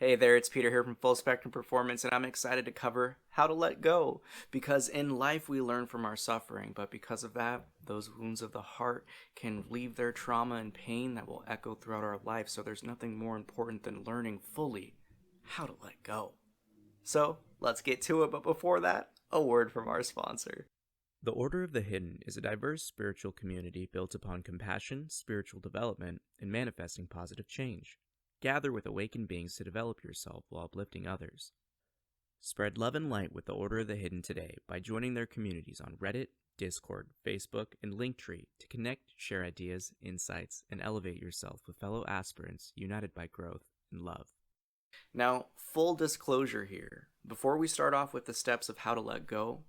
Hey there, it's Peter here from Full Spectrum Performance, and I'm excited to cover how to let go. Because in life we learn from our suffering, but because of that, those wounds of the heart can leave their trauma and pain that will echo throughout our life. So there's nothing more important than learning fully how to let go. So let's get to it, but before that, a word from our sponsor. The Order of the Hidden is a diverse spiritual community built upon compassion, spiritual development, and manifesting positive change. Gather with awakened beings to develop yourself while uplifting others. Spread love and light with the Order of the Hidden today by joining their communities on Reddit, Discord, Facebook, and Linktree to connect, share ideas, insights, and elevate yourself with fellow aspirants united by growth and love. Now, full disclosure here, before we start off with the steps of how to let go,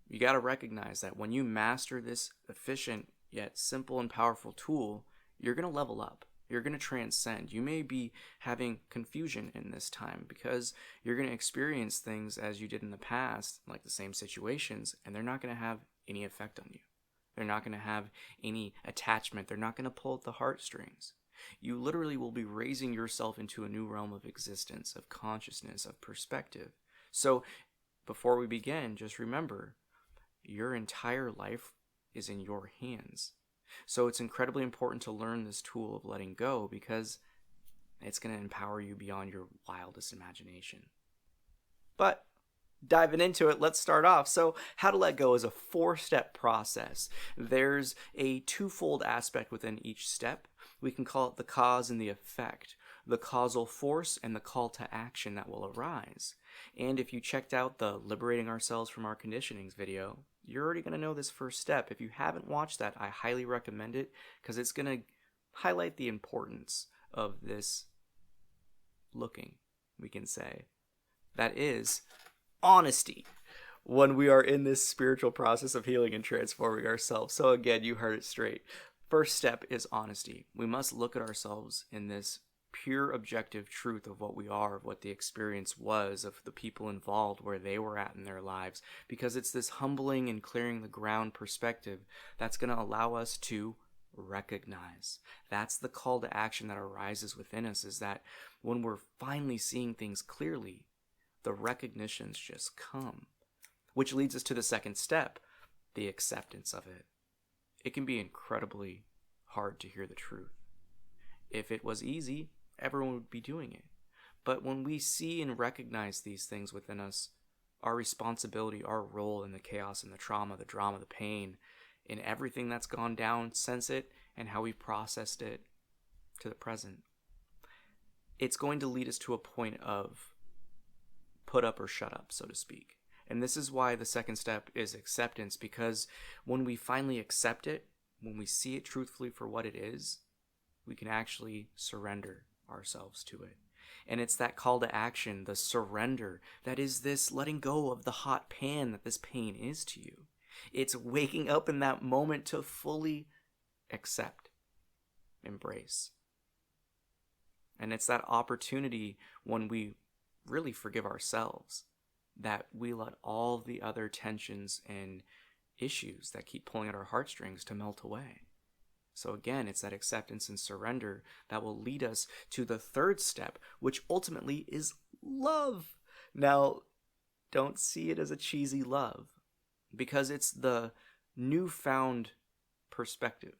you got to recognize that when you master this efficient yet simple and powerful tool, you're going to level up. You're going to transcend. You may be having confusion in this time because you're going to experience things as you did in the past, like the same situations, and they're not going to have any effect on you. They're not going to have any attachment. They're not going to pull at the heartstrings. You literally will be raising yourself into a new realm of existence, of consciousness, of perspective. So, before we begin, just remember, your entire life is in your hands. So it's incredibly important to learn this tool of letting go because it's going to empower you beyond your wildest imagination. But diving into it, let's start off. So, how to let go is a 4-step process. There's a twofold aspect within each step. We can call it the cause and the effect, the causal force and the call to action that will arise. And if you checked out the Liberating Ourselves from Our Conditionings video, you're already going to know this first step. If you haven't watched that, I highly recommend it because it's going to highlight the importance of this looking, we can say. That is honesty when we are in this spiritual process of healing and transforming ourselves. So again, you heard it straight. First step is honesty. We must look at ourselves in this pure objective truth of what we are, of what the experience was, of the people involved, where they were at in their lives, because it's this humbling and clearing the ground perspective that's going to allow us to recognize. That's the call to action that arises within us, is that when we're finally seeing things clearly, the recognitions just come, which leads us to the second step, the acceptance of it. It can be incredibly hard to hear the truth. If it was easy, everyone would be doing it. But when we see and recognize these things within us, our responsibility, our role in the chaos and the trauma, the drama, the pain, in everything that's gone down since it and how we processed it to the present, it's going to lead us to a point of put up or shut up, so to speak. And this is why the second step is acceptance, because when we finally accept it, when we see it truthfully for what it is, we can actually surrender ourselves to it. And it's that call to action, the surrender, that is this letting go of the hot pan that this pain is to you. It's waking up in that moment to fully accept, embrace. And it's that opportunity when we really forgive ourselves, that we let all the other tensions and issues that keep pulling at our heartstrings to melt away. So again, it's that acceptance and surrender that will lead us to the third step, which ultimately is love. Now, don't see it as a cheesy love, because it's the newfound perspective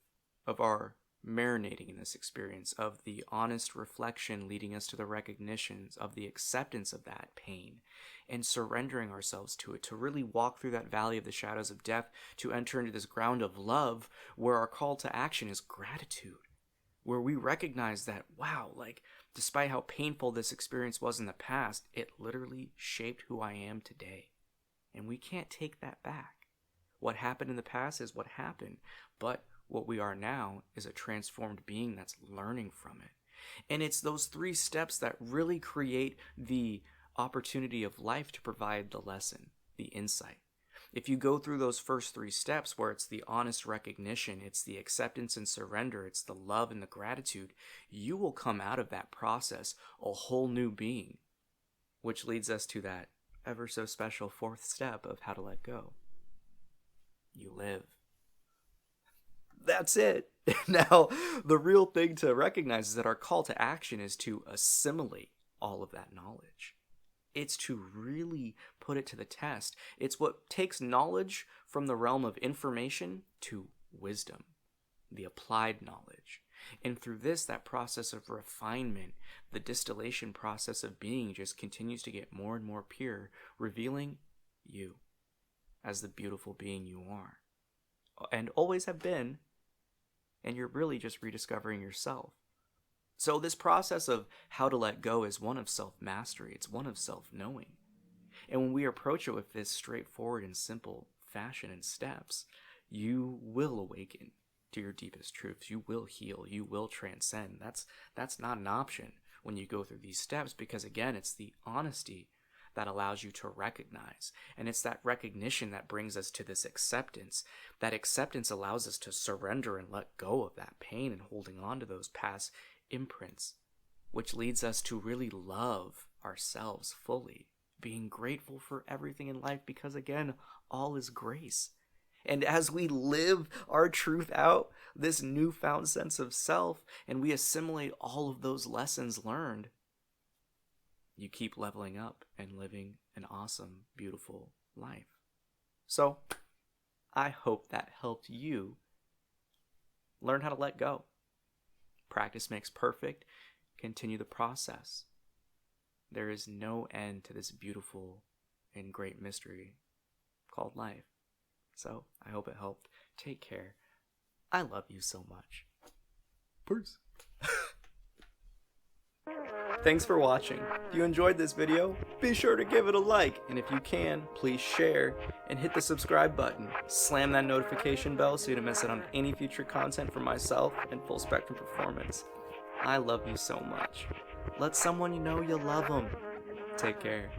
of our marinating in this experience, of the honest reflection leading us to the recognitions of the acceptance of that pain and surrendering ourselves to it, to really walk through that valley of the shadows of death, to enter into this ground of love where our call to action is gratitude, where we recognize that, wow, like, despite how painful this experience was in the past, it literally shaped who I am today. And we can't take that back. What happened in the past is what happened, but what we are now is a transformed being that's learning from it. And it's those 3 steps that really create the opportunity of life to provide the lesson, the insight. If you go through those first 3 steps, where it's the honest recognition, it's the acceptance and surrender, it's the love and the gratitude, you will come out of that process a whole new being, which leads us to that ever so special 4th step of how to let go. You live. That's it. Now, the real thing to recognize is that our call to action is to assimilate all of that knowledge. It's to really put it to the test. It's what takes knowledge from the realm of information to wisdom, the applied knowledge. And through this, that process of refinement, the distillation process of being just continues to get more and more pure, revealing you as the beautiful being you are and always have been, and you're really just rediscovering yourself. So this process of how to let go is one of self-mastery. It's one of self-knowing. And when we approach it with this straightforward and simple fashion and steps, you will awaken to your deepest truths. You will heal. You will transcend. That's not an option when you go through these steps, because again, it's the honesty that allows you to recognize. And it's that recognition that brings us to this acceptance. That acceptance allows us to surrender and let go of that pain and holding on to those past imprints, which leads us to really love ourselves fully, being grateful for everything in life, because again, all is grace. And as we live our truth out, this newfound sense of self, and we assimilate all of those lessons learned, you keep leveling up and living an awesome, beautiful life. So, I hope that helped you learn how to let go. Practice makes perfect. Continue the process. There is no end to this beautiful and great mystery called life. So, I hope it helped. Take care. I love you so much. Peace. Thanks for watching. If you enjoyed this video, be sure to give it a like, and if you can, please share and hit the subscribe button. Slam that notification bell so you don't miss out on any future content from myself and Full Spectrum Performance. I love you so much. Let someone you know you love them. Take care.